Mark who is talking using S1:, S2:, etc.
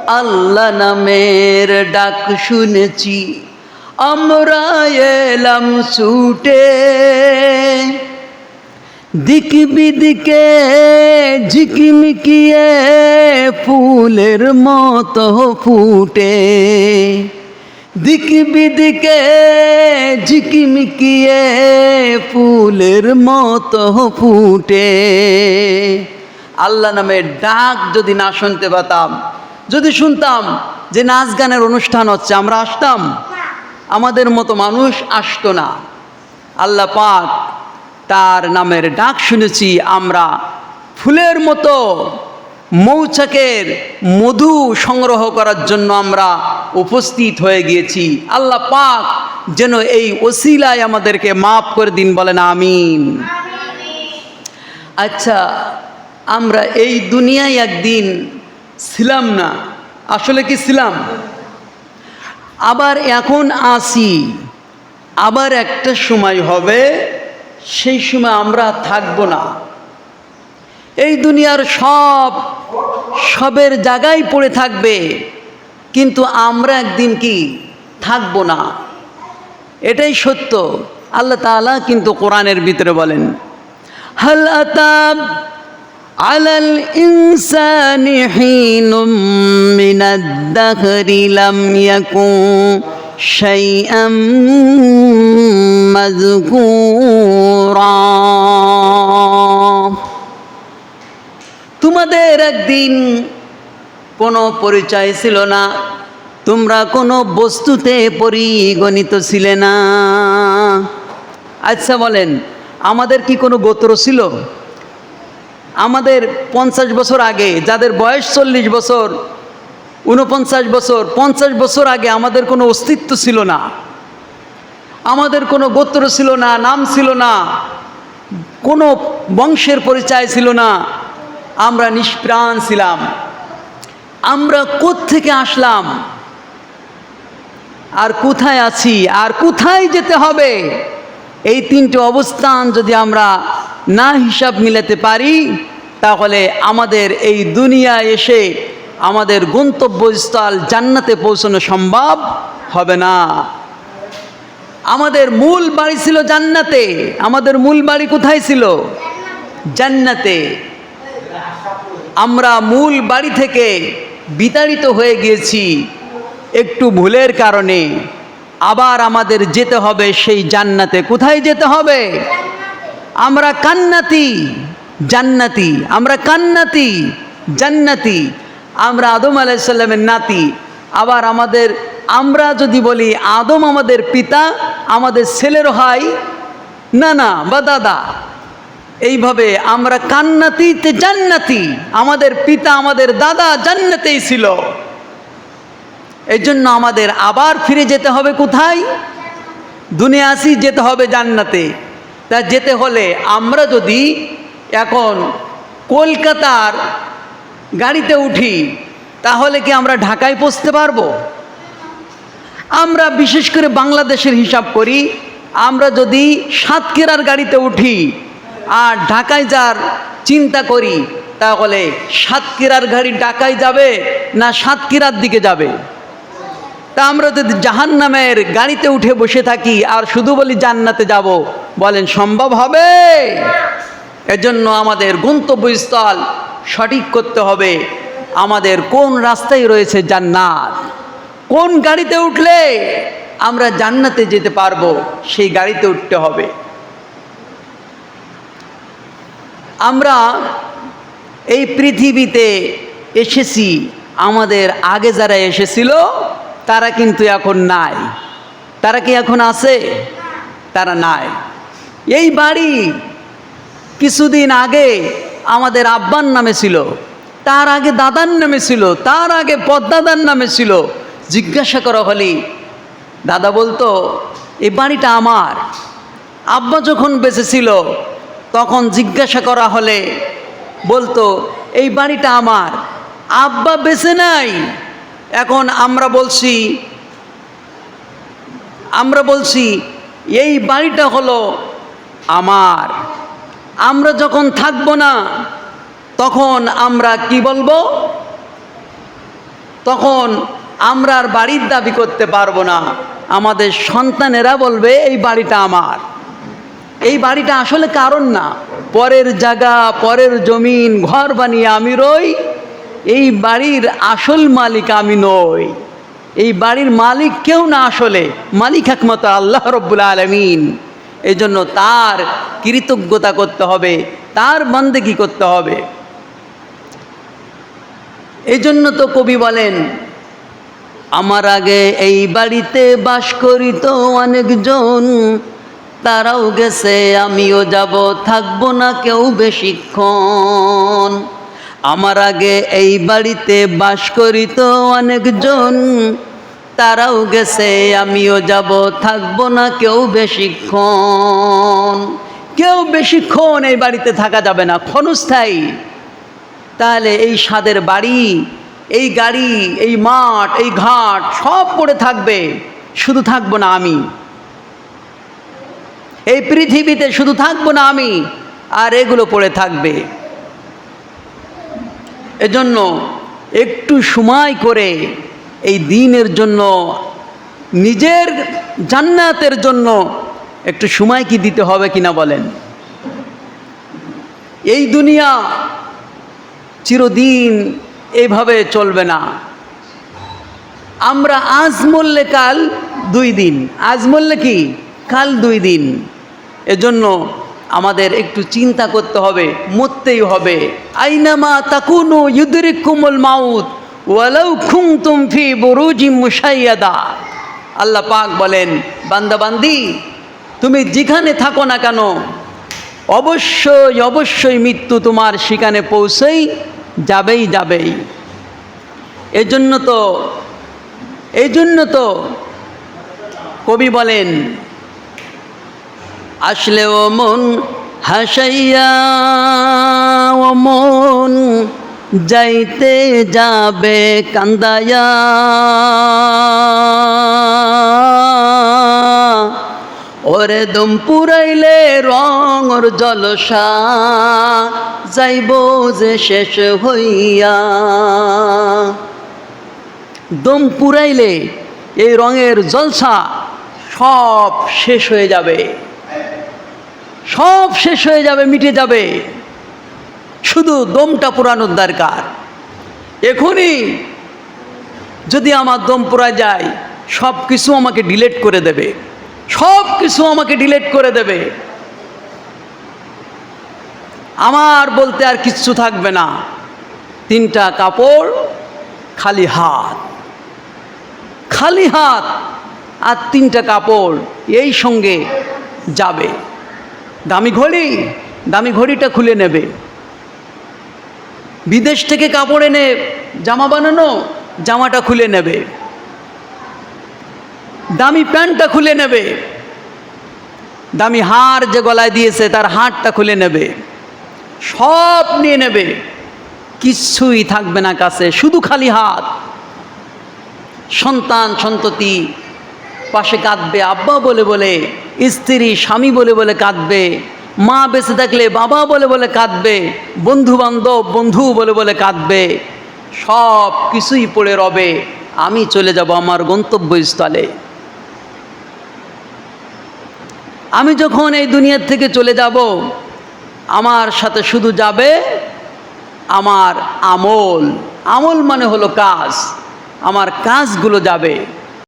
S1: আল্লাহ নামের ডাক শুনেছি আমরা এলাম ছুটে, দিক বিদিকে ঝিকিমিকিয়ে ফুলের মতো ফুটে, দিক বিদিকে ঝিকিমিকিয়ে ফুলের মতো ফুটে। আল্লাহ নামের ডাক যদি না শুনতে পেতাম, যদি শুনতাম যে নাচ গানের অনুষ্ঠান হচ্ছে, আমরা আসতাম? আমাদের মতো মানুষ আসতো না। আল্লাহ পাক তার নামের ডাক শুনেছি আমরা ফুলের মতো মৌচাকের মধু সংগ্রহ করার জন্য আমরা উপস্থিত হয়ে গিয়েছি। আল্লাহ পাক যেন এই ওসিলায় আমাদেরকে মাফ করে দিন, বলেন আমিন। আচ্ছা, আমরা এই দুনিয়ায় একদিন ছিলাম না, আসলে কি ছিলাম? আবার এখন আসি, আবার একটা সময় হবে, সেই সময় আমরা থাকবো না। এই দুনিয়ার সবের জায়গায় পড়ে থাকবে, কিন্তু আমরা একদিন কি থাকবো না, এটাই সত্য। আল্লাহ তাআলা কিন্তু কোরআনের ভিতরে বলেন, হাল আতাব আলাল ইনসানি হিনুম মিনাদ দাহরি লাম ইয়াকুন শাইআম মাযকুরা। তোমাদের একদিন কোনো পরিচয় ছিল না, তোমরা কোনো বস্তুতে পরিগণিত ছিলে না। আচ্ছা বলেন, আমাদের কি কোনো গোত্র ছিল? আমাদের 50 বছর আগে, যাদের বয়স 40 বছর, 49 বছর, 50 বছর আগে আমাদের কোনো অস্তিত্ব ছিল না, আমাদের কোনো গোত্র ছিল না, নাম ছিল না, কোনো বংশের পরিচয় ছিল না, আমরা নিষ্প্রাণ ছিলাম। আমরা কোত্থেকে আসলাম, আর কোথায় আছি, আর কোথায় যেতে হবে, এই তিনটে অবস্থান যদি আমরা না হিসাব মিলাতে পারি, তাহলে আমাদের এই দুনিয়ায় এসে আমাদের গন্তব্যস্থল জান্নাতে পৌঁছানো সম্ভব হবে না। আমাদের মূল বাড়ি ছিল জান্নাতে। আমাদের মূল বাড়ি কোথায় ছিল? জান্নাতে। আমরা মূল বাড়ি থেকে বিতাড়িত হয়ে গিয়েছি একটু ভুলের কারণে। আবার আমাদের যেতে হবে সেই জান্নাতে। কোথায় যেতে হবে? আমরা কান্নাতি জান্নাতি, আমরা কান্নাতি জান্নাতি, আমরা আদম আলাইহিস সালামের নাতি। আবার আমরা যদি বলি আদম আমাদের পিতা, আমাদের ছেলের হয় নানা বা দাদা, এইভাবে আমরা কান্নাতিতে জান্নাতি। আমাদের পিতা আমাদের দাদা জান্নাতেই ছিল। এই জন্য আমাদের আবার ফিরে যেতে হবে কোথায়? দুনিয়া আসি, যেতে হবে জান্নাতে। তা যেতে হলে আমরা যদি এখন কলকাতার গাড়িতে উঠি, তাহলে কি আমরা ঢাকায় পৌঁছতে পারবো? আমরা বিশেষ করে বাংলাদেশের হিসাব করি, আমরা যদি সাতক্ষীরার গাড়িতে উঠি আর ঢাকায় যার চিন্তা করি, তাহলে সাতক্ষীরার গাড়ি ঢাকায় যাবে না সাতক্ষীরার দিকে যাবে? তা আমরা যদি জাহান্নামের গাড়িতে উঠে বসে থাকি আর শুধু বলি জান্নাতে যাব, বলেন সম্ভব হবে? এজন্য আমাদের গন্তব্যস্থল সঠিক করতে হবে। আমাদের কোন রাস্তায় রয়েছে জান্নাত, কোন গাড়িতে উঠলে আমরা জান্নাতে যেতে পারবো, সেই গাড়িতে উঠতে হবে। আমরা এই পৃথিবীতে এসেছি, আমাদের আগে যারা এসেছিল তারা কিন্তু এখন নাই। তারা কি এখন আছে? তারা নাই। এই বাড়ি কিছুদিন আগে আমাদের আব্বার নামে ছিল, তার আগে দাদার নামে ছিল, তার আগে পদ্দাদার নামে ছিল। জিজ্ঞাসা করা হলে দাদা বলতো এই বাড়িটা আমার। আব্বা যখন বেঁচে ছিল তখন জিজ্ঞাসা করা হলে বলতো এই বাড়িটা আমার। আব্বা বেঁচে নাই, এখন আমরা বলছি এই বাড়িটা হলো আমার। আমরা যখন থাকবো না তখন আমরা কি বলবো? তখন আমরা আর বাড়ির দাবি করতে পারবো না। আমাদের সন্তানেরা বলবে এই বাড়িটা আমার। এই বাড়িটা আসলে কারণ না, পরের জায়গা, পরের জমিন, ঘর বানিয়ে আমি রই। এই বাড়ির আসল মালিক আমি নই। এই বাড়ির মালিক কেউ না, আসলে মালিক একমাত্র আল্লাহ রব্বুল আলামিন। এই জন্য তার কৃতজ্ঞতা করতে হবে, তার বন্দেগী করতে হবে। এই জন্য তো কবি বলেন, আমার আগে এই বাড়িতে বাস করিত অনেকজন, তারাও গেছে আমিও যাব, থাকবো না কেউ বেশিক্ষণ। আমার আগে এই বাড়িতে বাস করিত অনেকজন, তারাও গেছে আমিও যাব, থাকবো না কেউ বেশিক্ষণ। কেউ বেশিক্ষণ এই বাড়িতে থাকা যাবে না, ক্ষণস্থায়ী। তাহলে এই স্বাদের বাড়ি, এই গাড়ি, এই মাঠ, এই ঘাট সব পড়ে থাকবে, শুধু থাকবো না আমি। এই পৃথিবীতে শুধু থাকবো না আমি, আর এগুলো পড়ে থাকবে। এজন্য একটু সময় করে এই দ্বীনের জন্য, নিজের জান্নাতের জন্য একটু সময় কি দিতে হবে কিনা বলেন? এই দুনিয়া চিরদিন এইভাবে চলবে না। আমরা আজ মরলে কাল 2 দিন, আজ মরলে কি কাল 2 দিন। এজন্য আমাদের একটু চিন্তা করতে হবে, মরতেই হবে। আইনামা তাকুনু ইউদরিকুমুল মাউত ওয়ালাউ কুনতুম ফি বুরুজিম মুশাইয়াদা। আল্লাহ পাক বলেন, বান্দা বান্দি তুমি যেখানে থাকো না কেন, অবশ্যই অবশ্যই মৃত্যু তোমার সেখানে পৌঁছেই যাবেই যাবেই। এই জন্য তো কবি বলেন, আসলে ও মন হাসাইয়া ও মন যাইতে যাবে কান্দায়া, ওরে দম পুরাইলে রঙর জলসা যাইব যে শেষ হইয়া। দম পুরাইলে এই রঙের জলসা সব শেষ হয়ে যাবে, সব শেষ হয়ে যাবে, মিটে যাবে। শুধু দমটা পুরানোর দরকার। এখনই যদি আমার দম পুরা যায়, সব কিছু আমাকে ডিলিট করে দেবে, সব কিছু আমাকে ডিলিট করে দেবে। আমার বলতে আর কিচ্ছু থাকবে না। 3টা কাপড়, খালি হাত, খালি হাত আর 3টা কাপড়, এই সঙ্গে যাবে। দামি ঘড়ি, দামি ঘড়িটা খুলে নেবে। বিদেশ থেকে কাপড় এনে জামা বানানো, জামাটা খুলে নেবে। দামি প্যান্টটা খুলে নেবে। দামি হার যে গলায় দিয়েছে তার হারটা খুলে নেবে, সব নিয়ে নেবে। কিচ্ছুই থাকবে না কাছে, শুধু খালি হাত। সন্তান সন্ততি পাশে কাঁদবে আব্বা বলে বলে, স্ত্রী স্বামী বলে বলে কাঁদবে, মা বেঁচে থাকলে বাবা বলে বলে কাঁদবে, বন্ধু বান্ধব বন্ধু বলে বলে কাঁদবে। সব কিছুই পড়ে রবে। আমি চলে যাব আমার গন্তব্যস্থলে। আমি যখন এই দুনিয়ার থেকে চলে যাব, আমার সাথে শুধু যাবে আমার আমল। আমল মানে হলো কাজ। আমার কাজগুলো যাবে।